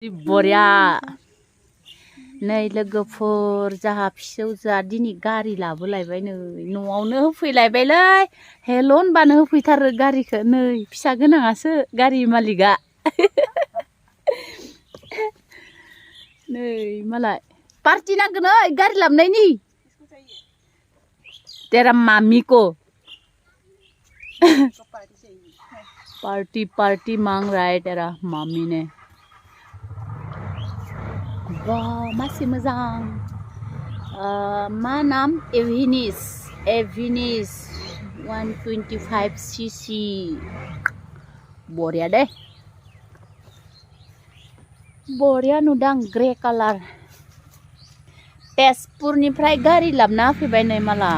बरिया नै लोगोफोर जाहा फिसौजोआ दिनै गारि लाबोलायबाय नै न'आवनो होफैलायबायलै हेल' होनबानो होफैथारो गारिखौ नै फिसा गोनाङासो गारि मालिकआ नै मालाय पार्टि नांगोन ओइ गारि लाबोनायनि तेरा मामी को पार्टी पार्टी मांग रहा है तेरा मामी ने wah masih mezang मा नाम एविनिस 125 cc बरिया दे बरिया नुदां ग्रे कालार तेजपुरनिफ्राय गारि लाबोना फैबाय नै माला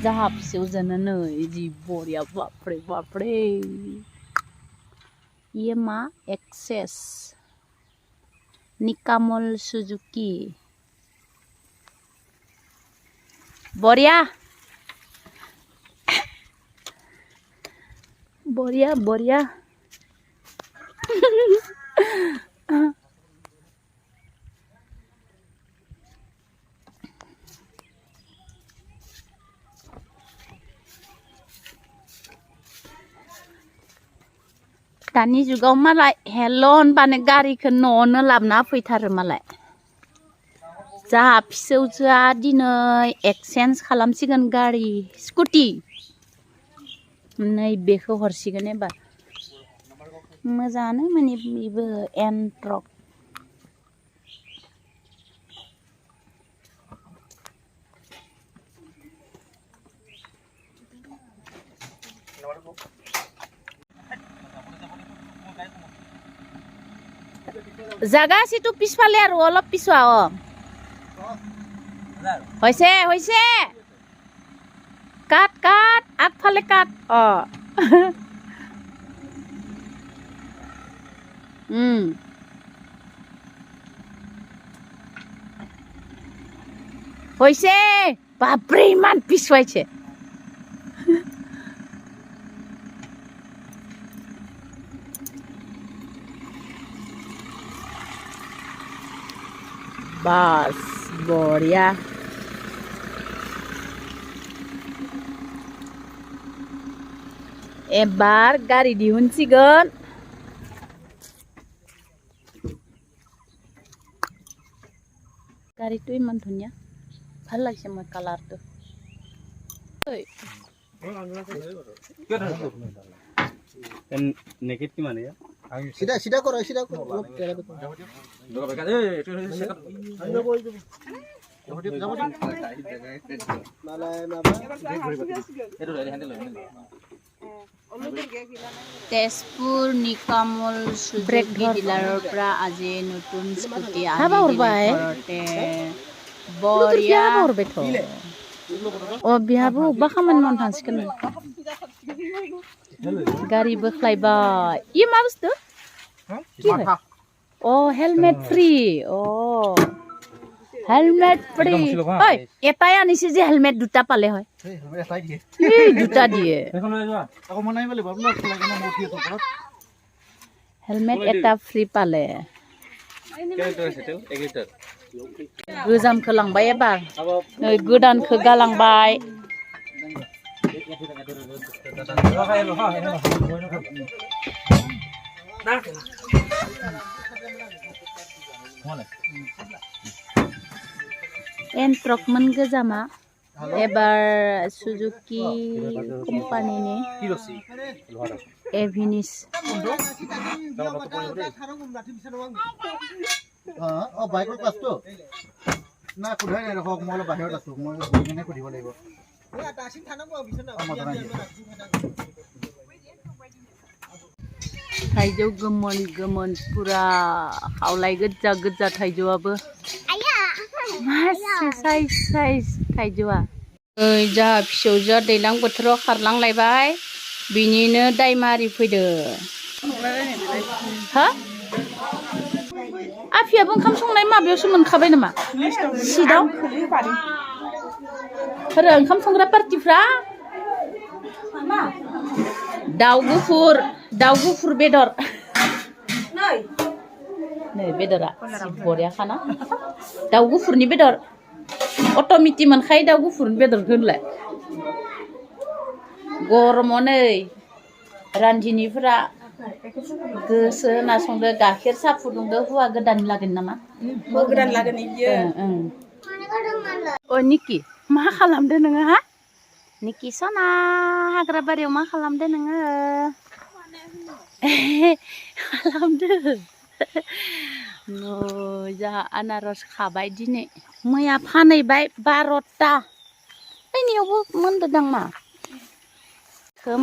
जाहा फिसौजोनो नै जि बरिया बापरे बापरे ये मा एक्सेस निकामल सुजुकी बरिया बरिया बरिया दानि जुगाव मालाय हेल' होनबानो गारिखौ न'आवनो लाबोना फैथारो मालाय जाहा फिसौजोआ दिनै एक्सचेन्ज खालामसिगोन गारि स्कुटि नै बेखौ हरसिगोन एबार मोजाङानो माने बेबो एन्ट्रक জাগা সিটো পিছফালে আৰু অলপ পিছুৱা হৈছে হৈছে কাট কাট আগফালে কাট হৈছে বাপৰে ইমান পিছুৱাইছে Bas, Boria. Ebar गारि दिहुनसिगोन गारिটো ইমান ধুনীয়া ভাল লাগিছে মোৰ কালাৰটো নেকেট কি মানে सीधा सीधा करो सीधा करो तेजपुर निकामल सुजुकी डिलाৰৰ পৰা আজি নতুন স্কুটি আনিলে বৰিয়া অ বিহাবো বা খামাनि मावनो थांसिगोन गारि बोख्लायबाय इ मा बुस्थु अ हेलमेट फ्री अ हेलमेट फ्री ओइ এটাই আনিছে যে হেলমেট দুটা পালে হয় এই দুটা দিয়ে হেলমেট এটা ফ্রি পালে गोजामखौ लांबाय एबार नै गोदानखौ गालांबाय एन्ट्रकमोन गोजामा एबार सुजुकी कम्पानिनि एभिनिस বাইকৰ ক্লাছটো না কোঠাই নাই ৰখক মই বাহিৰত আছো মই গইনে খুদিব লাগিব थाइजौ गोमोन गोमोन पुरा आवलाय गोजा गोजा थाइजौआबो मासे साइज साइज थाइजौआ ओइ जा फिसौजोआ दैलां बोथोराव खारलांलायबाय बिनिनो दायमारि फैदो हा आफियाबो ओंखाम संनाय माबायावसो मोनखाबाय नामा सिटआव आरो ओंखाम संग्रा पार्टिफ्रा दाउ गुफुर बेदर नै बेदरा बरियाखाना दाउ गुफुरनि बेदर अट'मेटिक मोनखायो दाउ गुफुरनि बेदरखौ होनलाय गरमाव नै रान्दिनिफोरा गोसो होना संदो गाइखेर साहा फुदुंदो हौवा गोदान लागोन नामा हौवा गोदान लागोन इयो अ निकि मा खालामदो नोङो हा निकि सना हाग्रा बारियाव मा खालामदो नोङो खालामदो जोंहा आनारस खाबाय दिनै मैया फानहैबाय 12टा ओइनियावबो मोनदोदां मा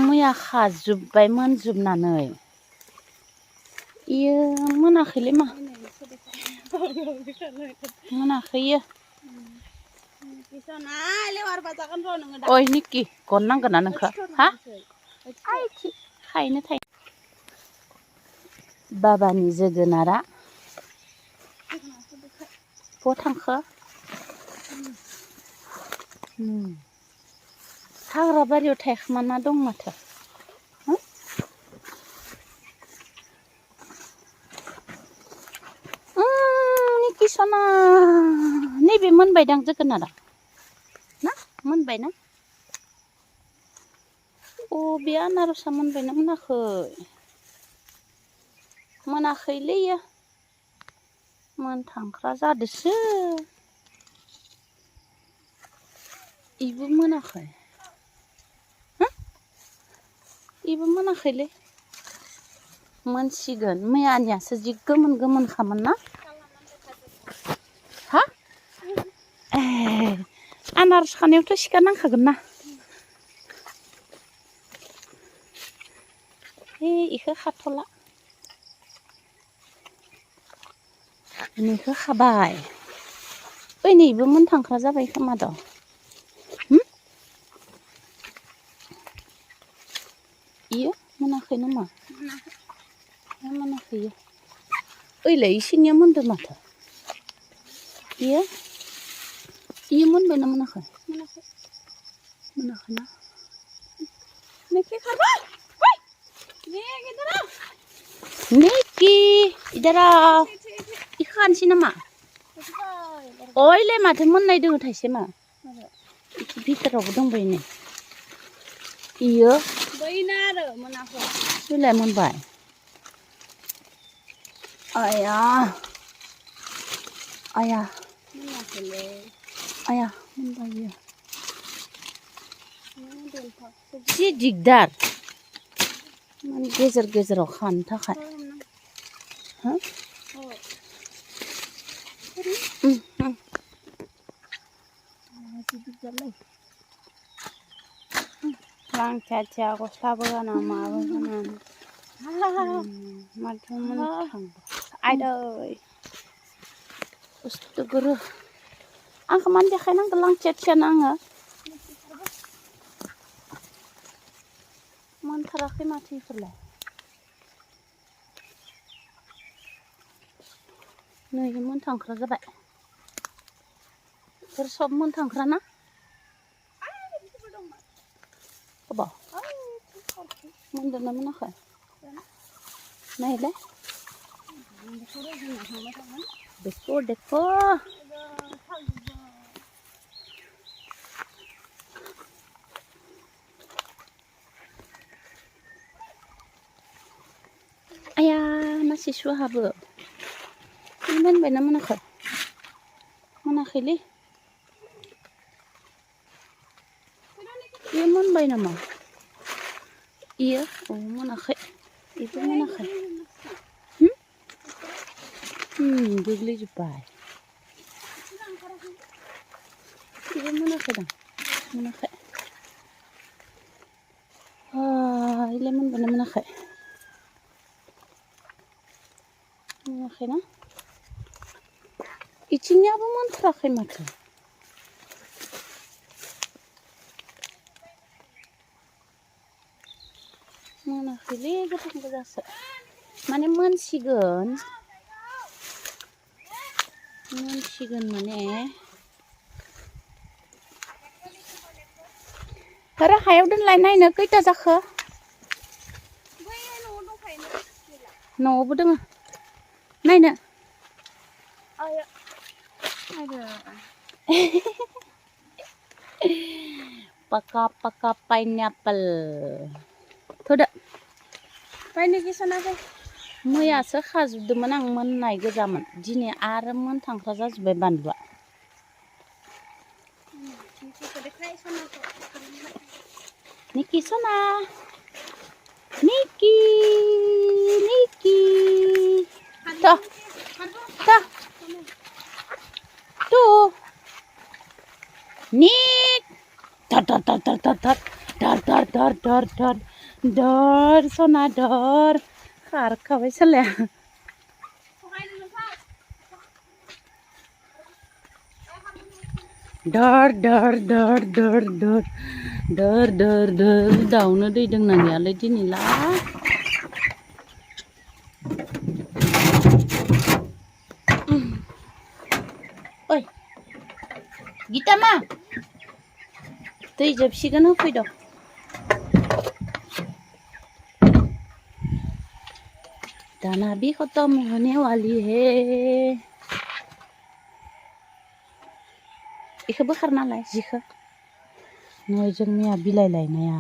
मैया खाजोब्बाय मोनजोबनानै इयो मोनाखैलै मा मोनाखै इयो ओइ निकि गन नांगोन ना नोंखो हा खायनो थायो बाबानि जोगोनारा बहा थांखो हाग्रा बारियाव थायखोमाना दं माथो निकि सना नैबे मोनबायदां जोगोनारा ना मोनबाय ना अ बे आनारसा मोनबायना मोनाखै मोनाखैलै इयो मोनथांख्रा जादोसो इबो मोनाखै इबो मोनाखैलै मोनसिगोन मैयानियासो जि गोमोन गोमोनखामोन ना हा आनारस खानायावथ' सिखा नांखागोन ना इखौ खाथ'ला बेखौ खाबाय ओइ नैबो मोनथांख्रा जाबाय खोमा द' इयो मोनाखै नामा मोनाखै इयो ओइलाय इसिनिया मोनदों माथो इयो मोनबायना मोनाखै मोनाखै ना निकि इधर आओ इखो खानोसै नामा ओइलाय माथो मोननाय दोङो थाइसे मा भितरावबो दंबायो नै इयो बैना आरो मोनाखै इलाय मोनबाय आया आया मोनाखैलै आया मोनबाय इयो जि दिगदार माने गेजेर गेजेराव खानो थाखाय लांथिया गस्लाबो गाना माबो गाना माथो मोनथां आयदै बुस्थु गुरु आंखौ मानो देखायनांगौ लांथियानो आङो मोनथाराखै माथो इफोरलाय नै मोनथांख्रा जाबाय इफोर सब मोनथांख्रा ना अबाव मोनदोंना मोनाखै नायलाय देखो आया मासे सुहाबो मोनबायना मोनाखै मोनाखैलै इयो मोनबाय नामा इयो मोनाखै इबो मोनाखै गोग्लैजोब्बाय इबो मोनाखै दां मोनाखै इलाय मोनबायना मोनाखै मोनाखैना इथिंनियाबो मोनथाराखै माथो मोनाखैलै गोथां गोजासो माने मोनसिगोन माने आरो हायाव दोनलाय नायनो खैथा जाखो न'आवबो दोङो नायनो Ayo. Aduh. Paka pineapple. Tuh dah. Fayनो ki sana fay. मैयासो खाजोबदोंमोन आं मोननाय गोजामोन दिनै आरो मोनथांख्रा जाजोब्बाय बानलुआ निकि सना निकि ta tu nik dar sona dar खारखाबाय सालाया dar दाउनो दै दोंना गैयालै दिनैला ओइ गिता मा दै जोबसिगोन होफैद' दाना भी खत्म होने वाली है इखौ बोखारना लाय जिखौ नै जोंनिया बिलाइ लायनाया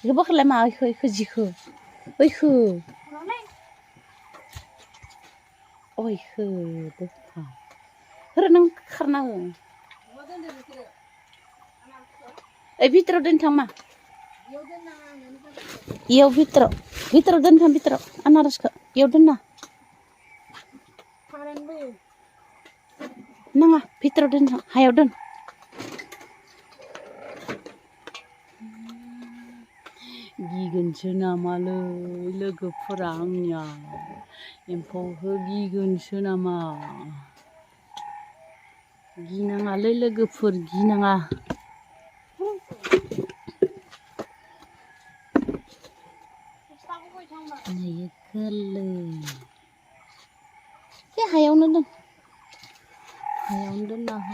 इखौ बोखारलाय मा इखौ जिखौ ओइखौ बोखार होर नों खारना हो ओइ भितराव दोनथां मा इयाव भितराव दोनथां भितराव आनारसखौ इयाव दोनना नाङा भितराव दोनथां हायाव दोन गिगोनसो नामालै लोगोफोरा आंनिया एम्फौखौ गिगोनसो नामा गिनाङालै लोगोफोर गिनाङा नायो गोरलै बे हायावनो दोनना हो